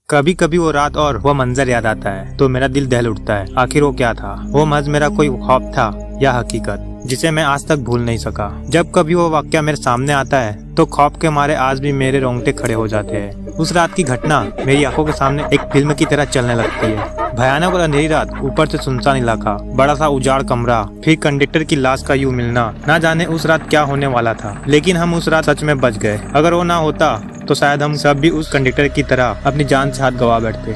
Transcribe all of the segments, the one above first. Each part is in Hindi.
कभी कभी वो रात और वह मंजर याद आता है तो मेरा दिल दहल उठता है। आखिर वो क्या था? वो महज मेरा कोई ख्वाब था या हकीकत जिसे मैं आज तक भूल नहीं सका। जब कभी वो वाकया मेरे सामने आता है तो खौफ के मारे आज भी मेरे रोंगटे खड़े हो जाते हैं। उस रात की घटना मेरी आंखों के सामने एक फिल्म की तरह चलने लगती है। भयानक और अंधेरी रात, ऊपर से सुनसान इलाका, बड़ा सा उजाड़ कमरा, फिर कंडक्टर की लाश का यूं मिलना। ना जाने उस रात क्या होने वाला था, लेकिन हम उस रात सच में बच गए। अगर वो ना होता तो शायद हम सब भी उस कंडक्टर की तरह अपनी जान से हाथ गंवा बैठते।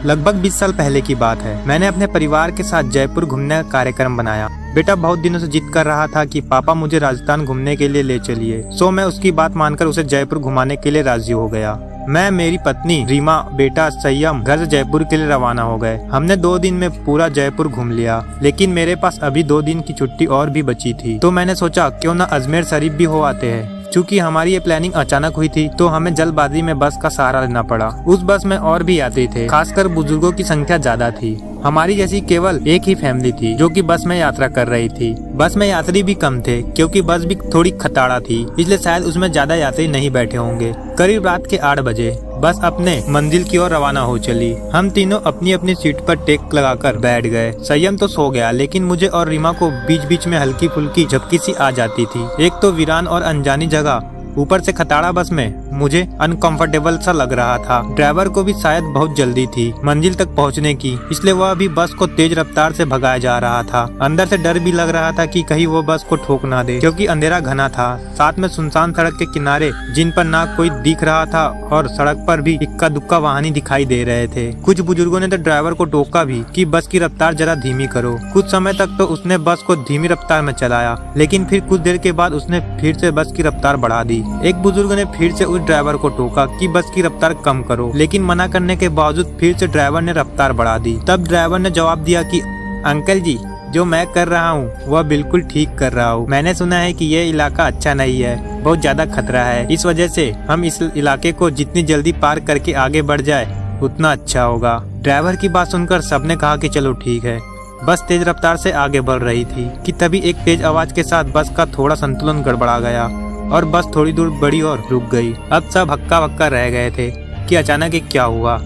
लगभग 20 साल पहले की बात है। मैंने अपने परिवार के साथ जयपुर घूमने का कार्यक्रम बनाया। बेटा बहुत दिनों से जिद कर रहा था कि पापा मुझे राजस्थान घूमने के लिए ले चलिए। सो मैं उसकी बात मानकर उसे जयपुर घुमाने के लिए राजी हो गया। मैं, मेरी पत्नी रीमा, बेटा संयम घर से जयपुर के लिए रवाना हो गए। हमने 2 दिन में पूरा जयपुर घूम लिया, लेकिन मेरे पास अभी 2 दिन की छुट्टी और भी बची थी। तो मैंने सोचा क्यों न अजमेर शरीफ भी हो आते हैं। चूँकि हमारी ये प्लानिंग अचानक हुई थी तो हमें जल्दबाजी में बस का सहारा लेना पड़ा। उस बस में और भी यात्री थे, खासकर बुजुर्गों की संख्या ज्यादा थी। हमारी जैसी केवल एक ही फैमिली थी जो कि बस में यात्रा कर रही थी। बस में यात्री भी कम थे क्योंकि बस भी थोड़ी खटारा थी, इसलिए शायद उसमें ज्यादा यात्री नहीं बैठे होंगे। करीब रात के 8 बजे बस अपने मंजिल की ओर रवाना हो चली। हम तीनों अपनी अपनी सीट पर टेक लगाकर बैठ गए। संयम तो सो गया, लेकिन मुझे और रीमा को बीच बीच में हल्की फुल्की झपकी सी आ जाती थी। एक तो वीरान और अनजानी जगह, ऊपर से खटारा बस में मुझे अनकंफर्टेबल सा लग रहा था। ड्राइवर को भी शायद बहुत जल्दी थी मंजिल तक पहुंचने की, इसलिए वह भी बस को तेज रफ्तार से भगाया जा रहा था। अंदर से डर भी लग रहा था कि कहीं वो बस को ठोक ना दे, क्योंकि अंधेरा घना था। साथ में सुनसान सड़क के किनारे जिन पर ना कोई दिख रहा था और सड़क पर भी इक्का दुक्का वाहन दिखाई दे रहे थे। कुछ बुजुर्गों ने तो ड्राइवर को टोका भी कि बस की रफ्तार जरा धीमी करो। कुछ समय तक तो उसने बस को धीमी रफ्तार में चलाया, लेकिन फिर कुछ देर के बाद उसने फिर से बस की रफ्तार बढ़ा दी। एक बुजुर्ग ने फिर से उस ड्राइवर को टोका कि बस की रफ्तार कम करो, लेकिन मना करने के बावजूद फिर से ड्राइवर ने रफ्तार बढ़ा दी। तब ड्राइवर ने जवाब दिया कि अंकल जी, जो मैं कर रहा हूँ वह बिल्कुल ठीक कर रहा हूँ। मैंने सुना है कि यह इलाका अच्छा नहीं है, बहुत ज्यादा खतरा है। इस वजह से हम इस इलाके को जितनी जल्दी पार करके आगे बढ़ जाए उतना अच्छा होगा। ड्राइवर की बात सुनकर सबने कहा कि चलो ठीक है। बस तेज रफ्तार से आगे बढ़ रही थी कि तभी एक तेज आवाज के साथ बस का थोड़ा संतुलन गड़बड़ा गया और बस थोड़ी दूर बढ़ी और रुक गई। अब सब हक्का बक्का रह गए थे कि अचानक ये क्या हुआ।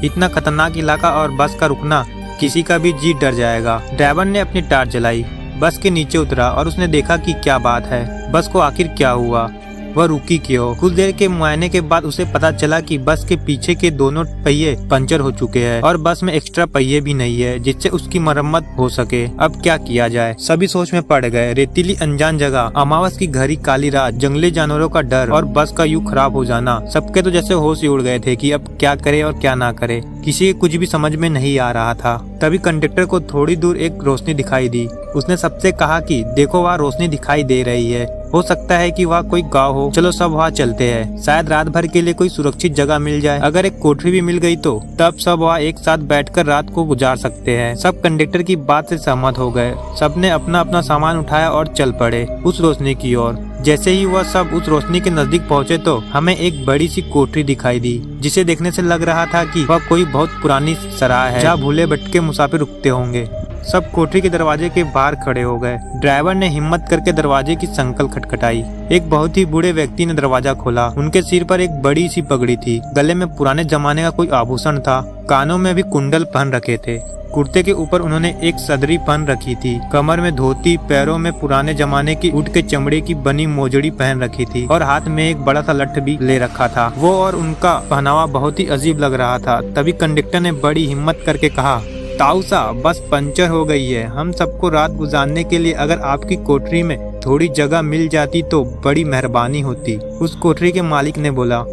इतना खतरनाक इलाका और बस का रुकना, किसी का भी जी डर जाएगा। ड्राइवर ने अपनी टार्च जलाई, बस के नीचे उतरा और उसने देखा कि क्या बात है, बस को आखिर क्या हुआ, वह रुकी क्यों। कुछ देर के मुआयने के बाद उसे पता चला कि बस के पीछे के दोनों पहिए पंचर हो चुके हैं और बस में एक्स्ट्रा पहिए भी नहीं है जिससे उसकी मरम्मत हो सके। अब क्या किया जाए? सभी सोच में पड़ गए। रेतीली अनजान जगह, अमावस की घड़ी काली रात, जंगली जानवरों का डर और बस का यूं खराब हो जाना, सबके तो जैसे होश ही उड़ गए थे कि अब क्या करे और क्या ना करे। किसी के कुछ भी समझ में नहीं आ रहा था। तभी कंडक्टर को थोड़ी दूर एक रोशनी दिखाई दी। उसने सबसे कहा कि देखो, वहाँ रोशनी दिखाई दे रही है, हो सकता है कि वहाँ कोई गांव हो। चलो सब वहाँ चलते हैं, शायद रात भर के लिए कोई सुरक्षित जगह मिल जाए। अगर एक कोठरी भी मिल गई तो तब सब वहाँ एक साथ बैठकर रात को गुजार सकते हैं। सब कंडक्टर की बात से सहमत हो गए। सबने अपना अपना सामान उठाया और चल पड़े उस रोशनी की ओर। जैसे ही वह सब उस रोशनी के नजदीक पहुँचे तो हमें एक बड़ी सी कोठरी दिखाई दी, जिसे देखने से लग रहा था कि वह कोई बहुत पुरानी सराय है जहाँ भूले भटके मुसाफिर रुकते होंगे। सब कोठरी के दरवाजे के बाहर खड़े हो गए। ड्राइवर ने हिम्मत करके दरवाजे की संकल खटखटाई। एक बहुत ही बूढ़े व्यक्ति ने दरवाजा खोला। उनके सिर पर एक बड़ी सी पगड़ी थी, गले में पुराने जमाने का कोई आभूषण था, कानों में भी कुंडल पहन रखे थे। कुर्ते के ऊपर उन्होंने एक सदरी पहन रखी थी, कमर में धोती, पैरों में पुराने जमाने की ऊँट के चमड़े की बनी मोजड़ी पहन रखी थी और हाथ में एक बड़ा सा लठ भी ले रखा था। वो और उनका पहनावा बहुत ही अजीब लग रहा था। तभी कंडक्टर ने बड़ी हिम्मत करके कहा, ताऊ साहब, बस पंचर हो गई है। हम सबको रात गुजारने के लिए अगर आपकी कोठरी में थोड़ी जगह मिल जाती तो बड़ी मेहरबानी होती। उस कोठरी के मालिक ने बोला,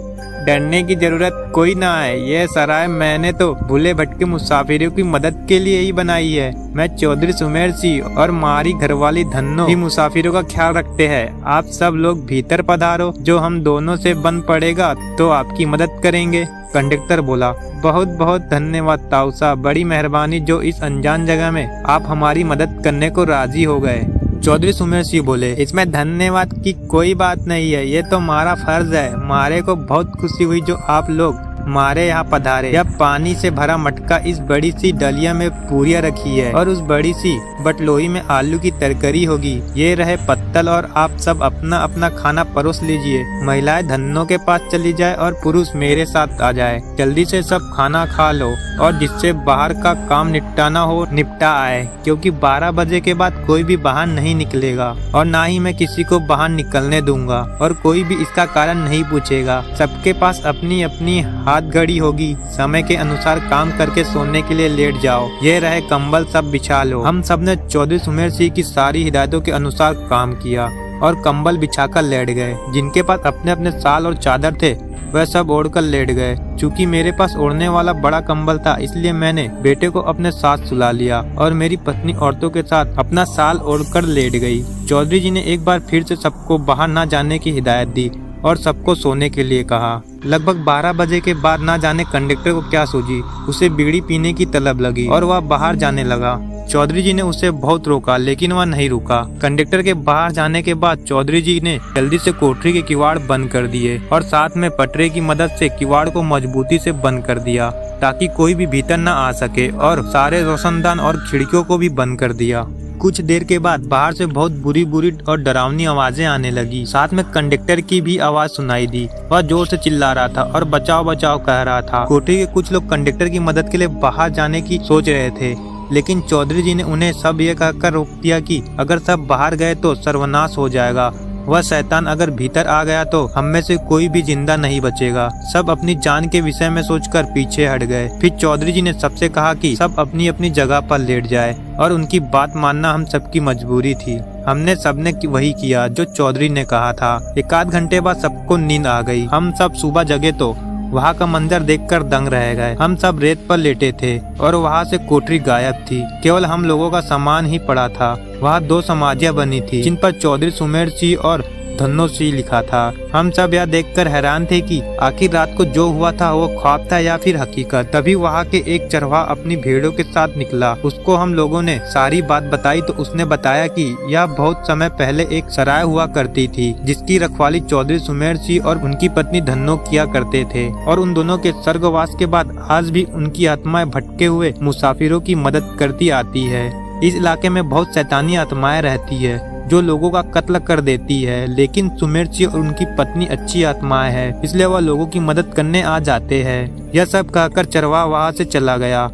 डरने की जरूरत कोई ना है, यह सराय मैंने तो भूले भटके मुसाफिरों की मदद के लिए ही बनाई है। मैं चौधरी सुमेर सिंह और हमारी घरवाली धन्नो ही मुसाफिरों का ख्याल रखते हैं। आप सब लोग भीतर पधारो, जो हम दोनों से बन पड़ेगा तो आपकी मदद करेंगे। कंडक्टर बोला, बहुत बहुत धन्यवाद ताऊ साहब, बड़ी मेहरबानी जो इस अनजान जगह में आप हमारी मदद करने को राजी हो गए। चौधरी सुमेर सिंह बोले, इसमें धन्यवाद की कोई बात नहीं है, ये तो हमारा फर्ज है। हमारे को बहुत खुशी हुई जो आप लोग मारे यहाँ पधारे। यह पानी से भरा मटका इस बड़ी सी डलिया में पूरियां रखी है और उस बड़ी सी बटलोही में आलू की तरकारी होगी। ये रहे पत्तल और आप सब अपना अपना खाना परोस लीजिए। महिलाएं धन्नों के पास चली जाए और पुरुष मेरे साथ आ जाए। जल्दी से सब खाना खा लो और जिससे बाहर का काम निपटाना हो निपटा आए, क्योंकि 12 बजे के बाद कोई भी बाहर नहीं निकलेगा और ना ही मैं किसी को बाहर निकलने दूंगा और कोई भी इसका कारण नहीं पूछेगा। सबके पास अपनी अपनी हाथ घड़ी होगी। समय के अनुसार काम करके सोने के लिए लेट जाओ। ये रहे कंबल, सब बिछा लो। हम सब ने चौधरी सुमेर सिंह की सारी हिदायतों के अनुसार काम किया और कंबल बिछाकर लेट गए। जिनके पास अपने अपने साल और चादर थे वह सब ओढ़कर लेट गए। चूँकि मेरे पास ओढ़ने वाला बड़ा कंबल था, इसलिए मैंने बेटे को अपने साथ सुला लिया और मेरी पत्नी औरतों के साथ अपना साल ओढ़कर लेट गई। चौधरी जी ने एक बार फिर से सबको बाहर न जाने की हिदायत दी और सबको सोने के लिए कहा। लगभग 12 बजे के बाद ना जाने कंडक्टर को क्या सूझी, उसे बीड़ी पीने की तलब लगी और वह बाहर जाने लगा। चौधरी जी ने उसे बहुत रोका, लेकिन वह नहीं रुका। कंडक्टर के बाहर जाने के बाद चौधरी जी ने जल्दी से कोठरी के किवाड़ बंद कर दिए और साथ में पटरे की मदद से किवाड़ को मजबूती से बंद कर दिया ताकि कोई भी भीतर न आ सके और सारे रोशनदान और खिड़कियों को भी बंद कर दिया। कुछ देर के बाद बाहर से बहुत बुरी बुरी और डरावनी आवाजें आने लगी। साथ में कंडक्टर की भी आवाज सुनाई दी। वह जोर से चिल्ला रहा था और बचाओ बचाओ कह रहा था। कोठरी के कुछ लोग कंडक्टर की मदद के लिए बाहर जाने की सोच रहे थे, लेकिन चौधरी जी ने उन्हें सब ये कहकर रोक दिया कि अगर सब बाहर गए तो सर्वनाश हो जाएगा। वह शैतान अगर भीतर आ गया तो हम में से कोई भी जिंदा नहीं बचेगा। सब अपनी जान के विषय में सोचकर पीछे हट गए। फिर चौधरी जी ने सबसे कहा कि सब अपनी अपनी जगह पर लेट जाए और उनकी बात मानना हम सबकी मजबूरी थी। हमने सबने वही किया जो चौधरी ने कहा था। एक आध घंटे बाद सबको नींद आ गई। हम सब सुबह जगे तो वहाँ का मंजर देखकर दंग रह गए। हम सब रेत पर लेटे थे और वहाँ से कोठरी गायब थी। केवल हम लोगों का सामान ही पड़ा था। वहाँ 2 समाधियाँ बनी थी जिन पर चौधरी सुमेर सिंह और धन्नो सिंह लिखा था। हम सब यह देखकर हैरान थे कि आखिर रात को जो हुआ था वो ख्वाब था या फिर हकीकत। तभी वहाँ के एक चरवाहा अपनी भेड़ों के साथ निकला। उसको हम लोगों ने सारी बात बताई तो उसने बताया कि यह बहुत समय पहले एक सराय हुआ करती थी जिसकी रखवाली चौधरी सुमेर सिंह और उनकी पत्नी धन्नो किया करते थे और उन दोनों के स्वर्गवास के बाद आज भी उनकी आत्माएं भटके हुए मुसाफिरों की मदद करती आती है। इस इलाके में बहुत शैतानी आत्माएं रहती है जो लोगों का कत्ल कर देती है, लेकिन सुमेर सिंह और उनकी पत्नी अच्छी आत्माएं हैं, इसलिए वह लोगों की मदद करने आ जाते हैं। यह सब कहकर चरवाहा वहाँ से चला गया,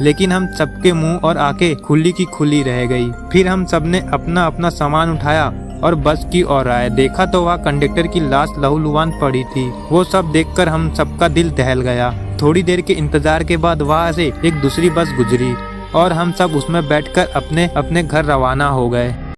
लेकिन हम सबके मुंह और आंखें खुली की खुली रह गई। फिर हम सबने अपना अपना सामान उठाया और बस की ओर आए। देखा तो वहाँ कंडक्टर की लाश लहूलुहान पड़ी थी। वो सब देखकर हम सबका दिल दहल गया। थोड़ी देर के इंतजार के बाद वहाँ से एक दूसरी बस गुजरी और हम सब उसमें बैठकर अपने अपने घर रवाना हो गए।